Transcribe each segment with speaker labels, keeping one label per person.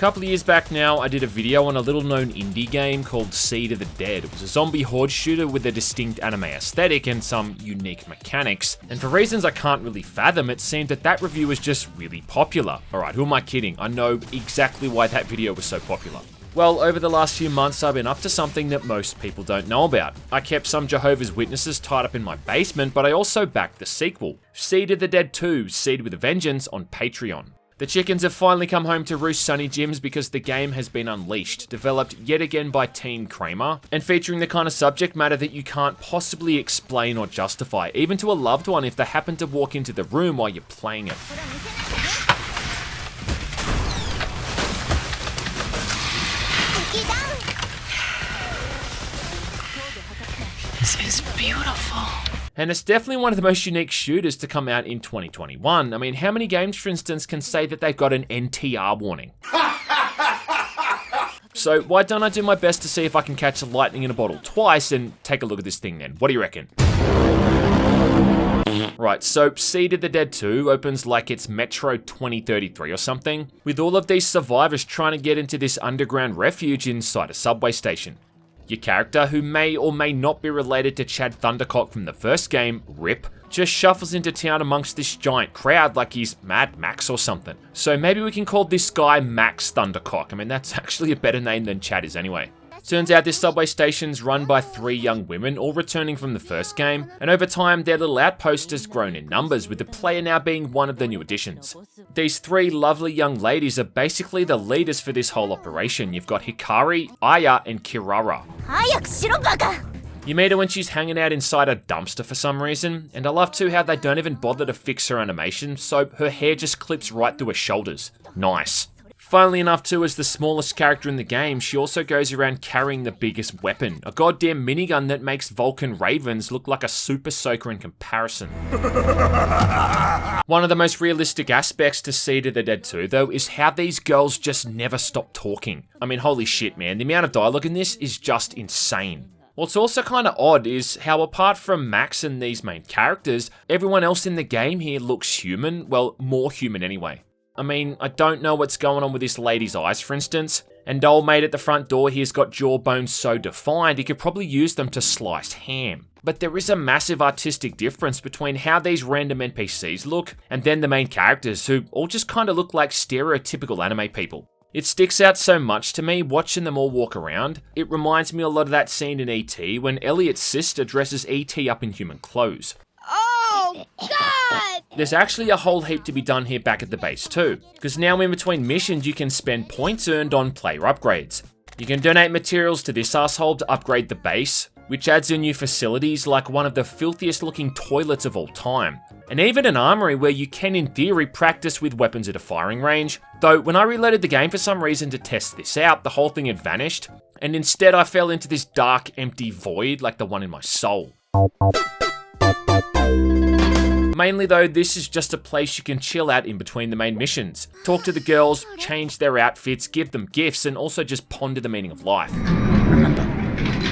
Speaker 1: couple of years back now, I did a video on a little known indie game called Seed of the Dead. It was a zombie horde shooter with a distinct anime aesthetic and some unique mechanics. And for reasons I can't really fathom, it seemed that that review was just really popular. Alright, who am I kidding? I know exactly why that video was so popular. Well, over the last few months, I've been up to something that most people don't know about. I kept some Jehovah's Witnesses tied up in my basement, but I also backed the sequel, Seed of the Dead 2, Seed with a Vengeance, on Patreon. The chickens have finally come home to roost, Sunny Jims, because the game has been unleashed, developed yet again by Team Kramer, and featuring the kind of subject matter that you can't possibly explain or justify, even to a loved one if they happen to walk into the room while you're playing it.
Speaker 2: This is beautiful.
Speaker 1: And it's definitely one of the most unique shooters to come out in 2021. I mean, how many games, for instance, can say that they've got an NTR warning? So why don't I do my best to see if I can catch lightning in a bottle twice and take a look at this thing then? What do you reckon? Right, so Seed of the Dead 2 opens like it's Metro 2033 or something, with all of these survivors trying to get into this underground refuge inside a subway station. Your character, who may or may not be related to Chad Thundercock from the first game, Rip, just shuffles into town amongst this giant crowd like he's Mad Max or something. So maybe we can call this guy Max Thundercock. I mean, that's actually a better name than Chad is anyway. Turns out this subway station's run by 3 young women, all returning from the first game, and over time their little outpost has grown in numbers, with the player now being one of the new additions. These 3 lovely young ladies are basically the leaders for this whole operation. You've got Hikari, Aya, and Kirara. You meet her when she's hanging out inside a dumpster for some reason, and I love too how they don't even bother to fix her animation, so her hair just clips right through her shoulders. Nice. Funnily enough too, as the smallest character in the game, she also goes around carrying the biggest weapon, a goddamn minigun that makes Vulcan Ravens look like a super soaker in comparison. One of the most realistic aspects to Seed of the Dead 2 though is how these girls just never stop talking. I mean, holy shit man, the amount of dialogue in this is just insane. What's also kind of odd is how, apart from Max and these main characters, everyone else in the game here looks human, well, more human anyway. I mean, I don't know what's going on with this lady's eyes, for instance, and old mate at the front door here's got jawbones so defined he could probably use them to slice ham. But there is a massive artistic difference between how these random NPCs look and then the main characters, who all just kind of look like stereotypical anime people. It sticks out so much to me watching them all walk around. It reminds me a lot of that scene in E.T. when Elliot's sister dresses E.T. up in human clothes.
Speaker 3: Oh, God!
Speaker 1: There's actually a whole heap to be done here back at the base too, because now in between missions you can spend points earned on player upgrades. You can donate materials to this asshole to upgrade the base, which adds in new facilities like one of the filthiest looking toilets of all time, and even an armory where you can in theory practice with weapons at a firing range, though when I reloaded the game for some reason to test this out, the whole thing had vanished, and instead I fell into this dark empty void like the one in my soul. Mainly though, this is just a place you can chill out in between the main missions. Talk to the girls, change their outfits, give them gifts, and also just ponder the meaning of life.
Speaker 2: Remember,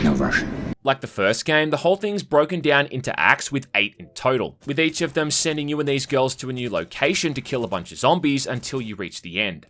Speaker 2: no Russian.
Speaker 1: Like the first game, the whole thing's broken down into acts with 8 in total, with each of them sending you and these girls to a new location to kill a bunch of zombies until you reach the end.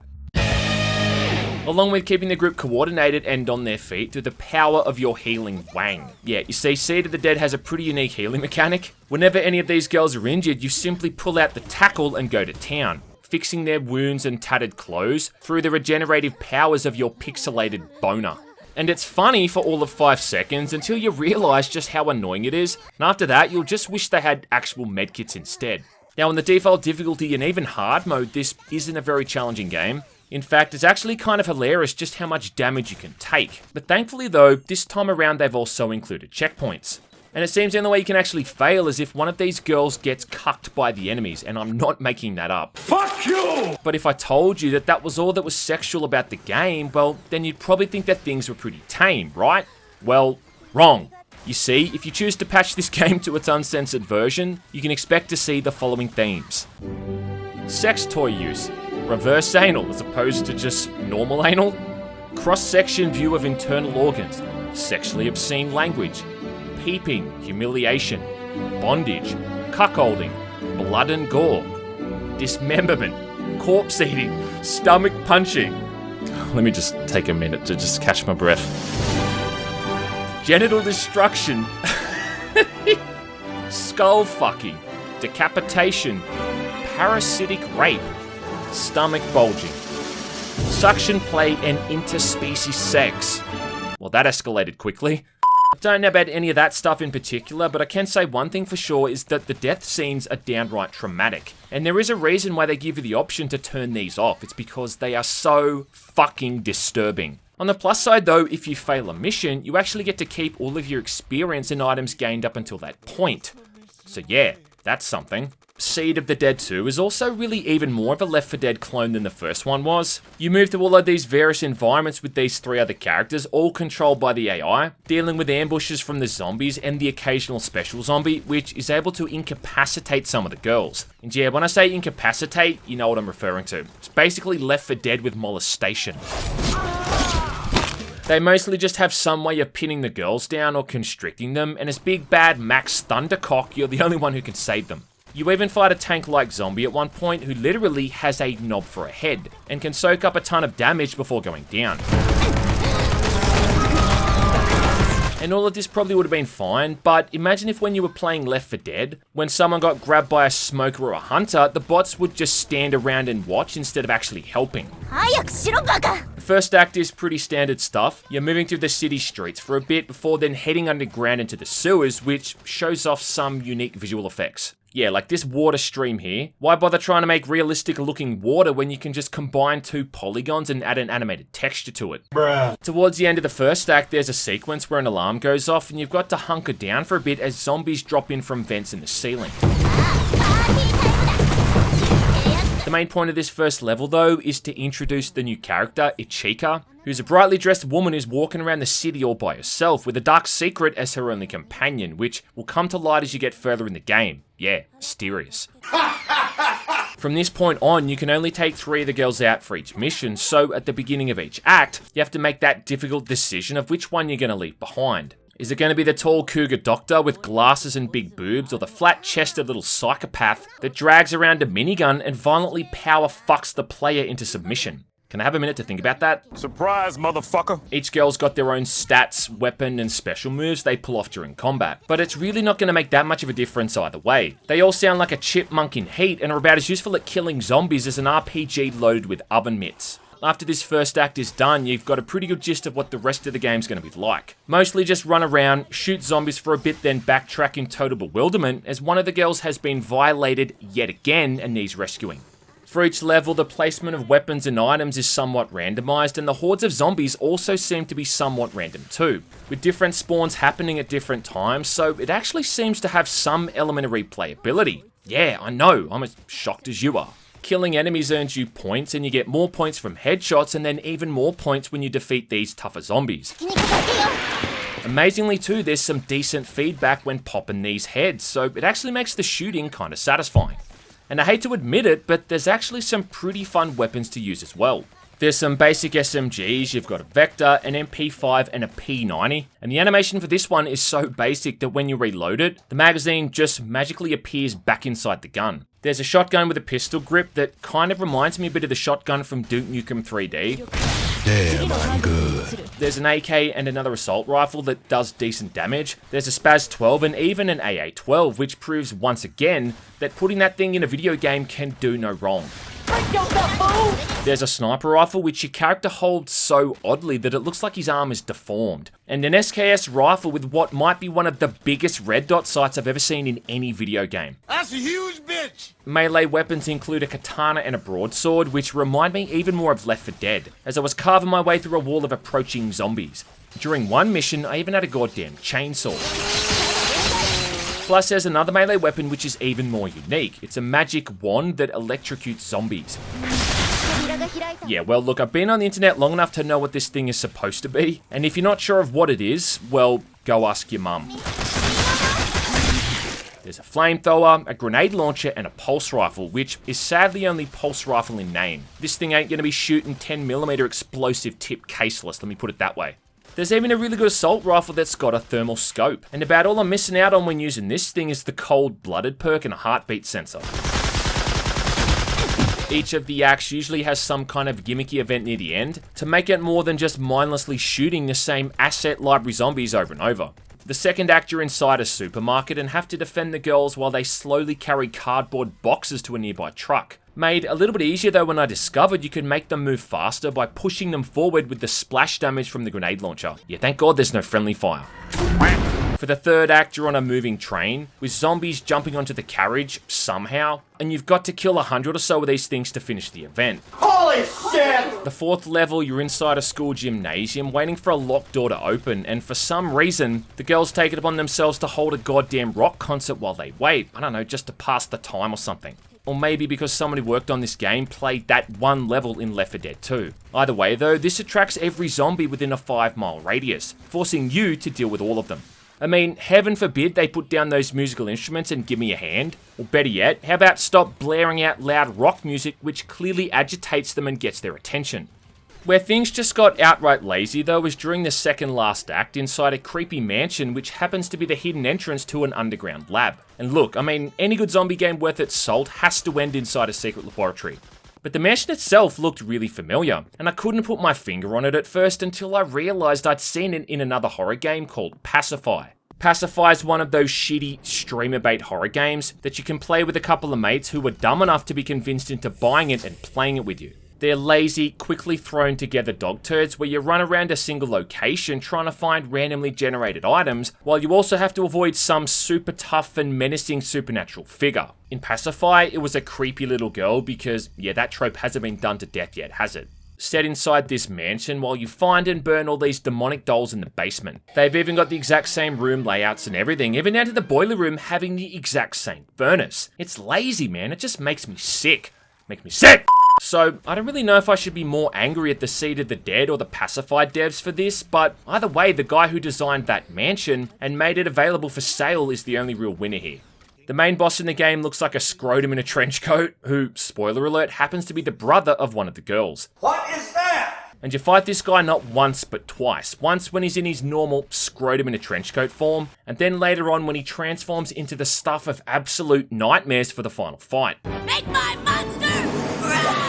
Speaker 1: Along with keeping the group coordinated and on their feet through the power of your healing wang. Yeah, you see, Seed of the Dead has a pretty unique healing mechanic. Whenever any of these girls are injured, you simply pull out the tackle and go to town, fixing their wounds and tattered clothes through the regenerative powers of your pixelated boner. And it's funny for all of 5 seconds until you realise just how annoying it is, and after that you'll just wish they had actual medkits instead. Now in the default difficulty and even hard mode, this isn't a very challenging game. In fact, it's actually kind of hilarious just how much damage you can take. But thankfully though, this time around they've also included checkpoints. And it seems the only way you can actually fail is if one of these girls gets cucked by the enemies, and I'm not making that up.
Speaker 4: Fuck you!
Speaker 1: But if I told you that that was all that was sexual about the game, well, then you'd probably think that things were pretty tame, right? Well, wrong. You see, if you choose to patch this game to its uncensored version, you can expect to see the following themes. Sex toy use. Reverse anal as opposed to just normal anal. Cross-section view of internal organs. Sexually obscene language. Peeping, humiliation, bondage, cuckolding, blood and gore, dismemberment, corpse eating, stomach punching, Let me just take a minute to just catch my breath. Genital destruction. Skull fucking. Decapitation. Parasitic rape. Stomach bulging. Suction play and interspecies sex. Well, that escalated quickly. I don't know about any of that stuff in particular, but I can say one thing for sure is that the death scenes are downright traumatic. And there is a reason why they give you the option to turn these off. It's because they are so fucking disturbing. On the plus side though, if you fail a mission, you actually get to keep all of your experience and items gained up until that point. So yeah, that's something. Seed of the Dead 2 is also really even more of a Left 4 Dead clone than the first one was. You move to all of these various environments with these 3 other characters, all controlled by the AI, dealing with ambushes from the zombies and the occasional special zombie, which is able to incapacitate some of the girls. And yeah, when I say incapacitate, you know what I'm referring to. It's basically Left 4 Dead with molestation. They mostly just have some way of pinning the girls down or constricting them, and as big bad Max Thundercock, you're the only one who can save them. You even fight a tank-like zombie at one point who literally has a knob for a head, and can soak up a ton of damage before going down. And all of this probably would have been fine, but imagine if when you were playing Left 4 Dead, when someone got grabbed by a smoker or a hunter, the bots would just stand around and watch instead of actually helping. The first act is pretty standard stuff. You're moving through the city streets for a bit before then heading underground into the sewers, which shows off some unique visual effects. Yeah, like this water stream here. Why bother trying to make realistic looking water when you can just combine 2 polygons and add an animated texture to it? Bruh. Towards the end of the first act, there's a sequence where an alarm goes off and you've got to hunker down for a bit as zombies drop in from vents in the ceiling. The main point of this first level though is to introduce the new character, Ichika, who's a brightly dressed woman who's walking around the city all by herself with a dark secret as her only companion, which will come to light as you get further in the game. Yeah, mysterious. From this point on, you can only take 3 of the girls out for each mission, so at the beginning of each act, you have to make that difficult decision of which one you're going to leave behind. Is it going to be the tall cougar doctor with glasses and big boobs, or the flat-chested little psychopath that drags around a minigun and violently power fucks the player into submission? Can I have a minute to think about that?
Speaker 4: Surprise, motherfucker!
Speaker 1: Each girl's got their own stats, weapon, and special moves they pull off during combat, but it's really not going to make that much of a difference either way. They all sound like a chipmunk in heat and are about as useful at killing zombies as an RPG loaded with oven mitts. After this first act is done, you've got a pretty good gist of what the rest of the game's going to be like. Mostly just run around, shoot zombies for a bit, then backtrack in total bewilderment as one of the girls has been violated yet again and needs rescuing. For each level, the placement of weapons and items is somewhat randomized, and the hordes of zombies also seem to be somewhat random too, with different spawns happening at different times, so it actually seems to have some element of replayability. Yeah, I know, I'm as shocked as you are. Killing enemies earns you points, and you get more points from headshots, and then even more points when you defeat these tougher zombies. Amazingly too, there's some decent feedback when popping these heads, so it actually makes the shooting kinda satisfying. And I hate to admit it, but there's actually some pretty fun weapons to use as well. There's some basic SMGs, you've got a Vector, an MP5 and a P90, and the animation for this one is so basic that when you reload it, the magazine just magically appears back inside the gun. There's a shotgun with a pistol grip that kind of reminds me a bit of the shotgun from Duke Nukem 3D.
Speaker 4: Damn, I'm good.
Speaker 1: There's an AK and another assault rifle that does decent damage. There's a Spaz 12 and even an AA-12, which proves once again that putting that thing in a video game can do no wrong. There's a sniper rifle which your character holds so oddly that it looks like his arm is deformed. And an SKS rifle with what might be one of the biggest red dot sights I've ever seen in any video game.
Speaker 4: That's a huge bitch!
Speaker 1: Melee weapons include a katana and a broadsword, which remind me even more of Left 4 Dead, as I was carving my way through a wall of approaching zombies. During one mission, I even had a goddamn chainsaw. Plus, there's another melee weapon which is even more unique. It's a magic wand that electrocutes zombies. Yeah, well look, I've been on the internet long enough to know what this thing is supposed to be, and if you're not sure of what it is, well, go ask your mum. There's a flamethrower, a grenade launcher, and a pulse rifle, which is sadly only pulse rifle in name. This thing ain't gonna be shooting 10mm explosive tip caseless, let me put it that way. There's even a really good assault rifle that's got a thermal scope, and about all I'm missing out on when using this thing is the cold-blooded perk and a heartbeat sensor. Each of the acts usually has some kind of gimmicky event near the end to make it more than just mindlessly shooting the same asset library zombies over and over. The second act, you're inside a supermarket and have to defend the girls while they slowly carry cardboard boxes to a nearby truck. Made a little bit easier though when I discovered you could make them move faster by pushing them forward with the splash damage from the grenade launcher. Yeah, thank God there's no friendly fire. For the third act, you're on a moving train, with zombies jumping onto the carriage, somehow, and you've got to kill 100 or so of these things to finish the event.
Speaker 4: Holy shit!
Speaker 1: The fourth level, you're inside a school gymnasium waiting for a locked door to open, and for some reason, the girls take it upon themselves to hold a goddamn rock concert while they wait. I don't know, just to pass the time or something. Or maybe because someone who worked on this game played that one level in Left 4 Dead 2. Either way though, this attracts every zombie within a 5-mile radius, forcing you to deal with all of them. I mean, heaven forbid they put down those musical instruments and give me a hand. Or better yet, how about stop blaring out loud rock music which clearly agitates them and gets their attention. Where things just got outright lazy though was during the second last act inside a creepy mansion which happens to be the hidden entrance to an underground lab. And look, I mean, any good zombie game worth its salt has to end inside a secret laboratory. But the mansion itself looked really familiar, and I couldn't put my finger on it at first until I realised I'd seen it in another horror game called Pacify. Pacify is one of those shitty streamer bait horror games that you can play with a couple of mates who were dumb enough to be convinced into buying it and playing it with you. They're lazy, quickly thrown together dog turds where you run around a single location trying to find randomly generated items, while you also have to avoid some super tough and menacing supernatural figure. In Pacify, it was a creepy little girl because, yeah, that trope hasn't been done to death yet, has it? Set inside this mansion while you find and burn all these demonic dolls in the basement. They've even got the exact same room layouts and everything, even down to the boiler room having the exact same furnace. It's lazy, man. It just makes me sick. Make me sick! So, I don't really know if I should be more angry at the Seed of the Dead or the Pacified devs for this, but either way, the guy who designed that mansion and made it available for sale is the only real winner here. The main boss in the game looks like a scrotum in a trench coat, who, spoiler alert, happens to be the brother of one of the girls.
Speaker 4: What is that?
Speaker 1: And you fight this guy not once, but twice. Once when he's in his normal scrotum in a trench coat form, and then later on when he transforms into the stuff of absolute nightmares for the final fight.
Speaker 3: Make my monster growl!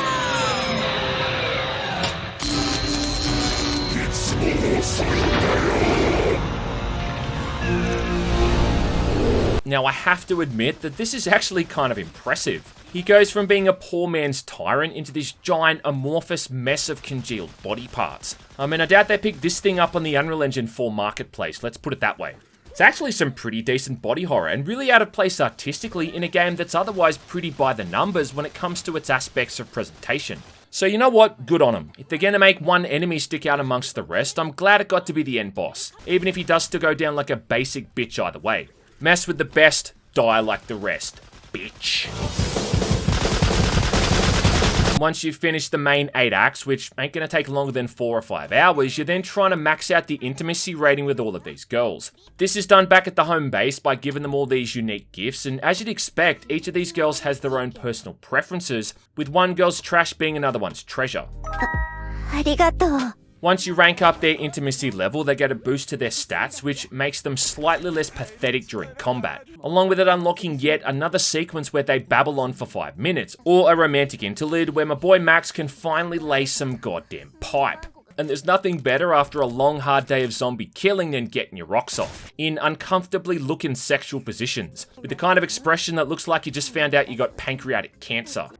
Speaker 1: Now I have to admit that this is actually kind of impressive. He goes from being a poor man's tyrant into this giant amorphous mess of congealed body parts. I mean, I doubt they picked this thing up on the Unreal Engine 4 marketplace, let's put it that way. It's actually some pretty decent body horror and really out of place artistically in a game that's otherwise pretty by the numbers when it comes to its aspects of presentation. So you know what, good on him. If they're gonna make one enemy stick out amongst the rest, I'm glad it got to be the end boss, even if he does still go down like a basic bitch either way. Mess with the best, die like the rest, bitch. Once you've finished the main 8 acts, which ain't gonna take longer than 4 or 5 hours, you're then trying to max out the intimacy rating with all of these girls. This is done back at the home base by giving them all these unique gifts, and as you'd expect, each of these girls has their own personal preferences, with one girl's trash being another one's treasure.
Speaker 3: ありがとう。
Speaker 1: Once you rank up their intimacy level, they get a boost to their stats, which makes them slightly less pathetic during combat. Along with it unlocking yet another sequence where they babble on for 5 minutes, or a romantic interlude where my boy Max can finally lay some goddamn pipe. And there's nothing better after a long hard day of zombie killing than getting your rocks off, in uncomfortably looking sexual positions, with the kind of expression that looks like you just found out you got pancreatic cancer.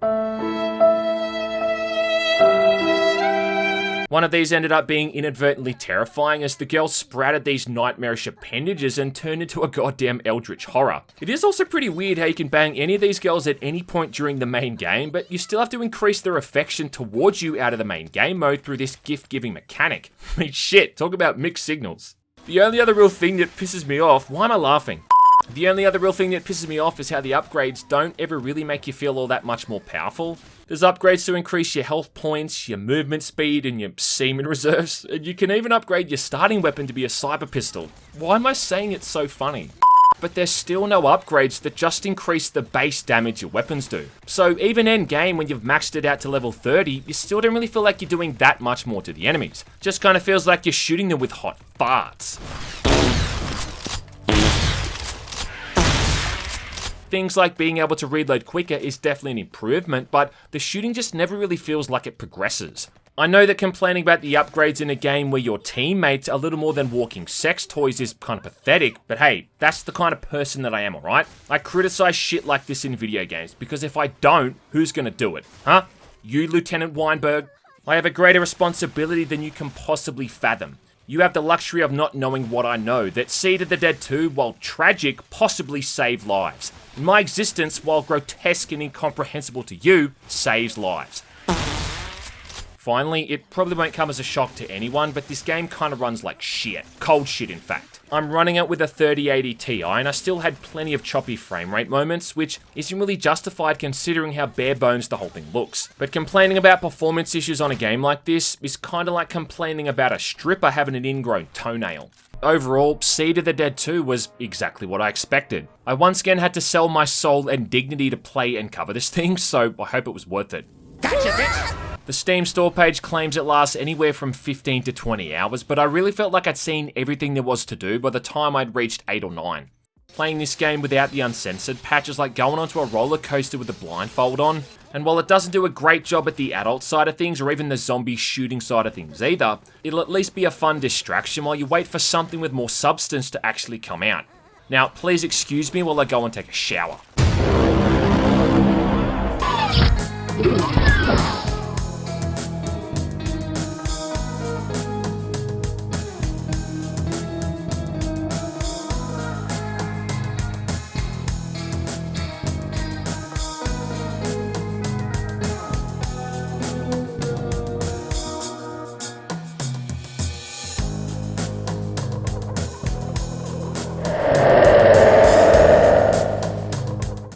Speaker 1: One of these ended up being inadvertently terrifying as the girl sprouted these nightmarish appendages and turned into a goddamn eldritch horror. It is also pretty weird how you can bang any of these girls at any point during the main game, but you still have to increase their affection towards you out of the main game mode through this gift-giving mechanic. I mean, shit, talk about mixed signals. The only other real thing that pisses me off, why am I laughing? The only other real thing that pisses me off is how the upgrades don't ever really make you feel all that much more powerful. There's upgrades to increase your health points, your movement speed, and your semen reserves, and you can even upgrade your starting weapon to be a cyber pistol. Why am I saying it's so funny? But there's still no upgrades that just increase the base damage your weapons do. So even end game, when you've maxed it out to level 30, you still don't really feel like you're doing that much more to the enemies. Just kind of feels like you're shooting them with hot farts. Things like being able to reload quicker is definitely an improvement, but the shooting just never really feels like it progresses. I know that complaining about the upgrades in a game where your teammates are little more than walking sex toys is kind of pathetic, but hey, that's the kind of person that I am, alright? I criticize shit like this in video games, because if I don't, who's gonna do it? Huh? You, Lieutenant Weinberg? I have a greater responsibility than you can possibly fathom. You have the luxury of not knowing what I know, that Seed of the Dead 2, while tragic, possibly saved lives. My existence, while grotesque and incomprehensible to you, saves lives. Finally, it probably won't come as a shock to anyone, but this game kind of runs like shit. Cold shit, in fact. I'm running it with a 3080 Ti, and I still had plenty of choppy frame rate moments, which isn't really justified considering how bare bones the whole thing looks. But complaining about performance issues on a game like this is kind of like complaining about a stripper having an ingrown toenail. Overall, Seed of the Dead 2 was exactly what I expected. I once again had to sell my soul and dignity to play and cover this thing, so I hope it was worth it.
Speaker 4: Gotcha, bitch!
Speaker 1: The Steam store page claims it lasts anywhere from 15 to 20 hours, but I really felt like I'd seen everything there was to do by the time I'd reached 8 or 9. Playing this game without the uncensored patch is like going onto a roller coaster with the blindfold on, and while it doesn't do a great job at the adult side of things or even the zombie shooting side of things either, it'll at least be a fun distraction while you wait for something with more substance to actually come out. Now, please excuse me while I go and take a shower.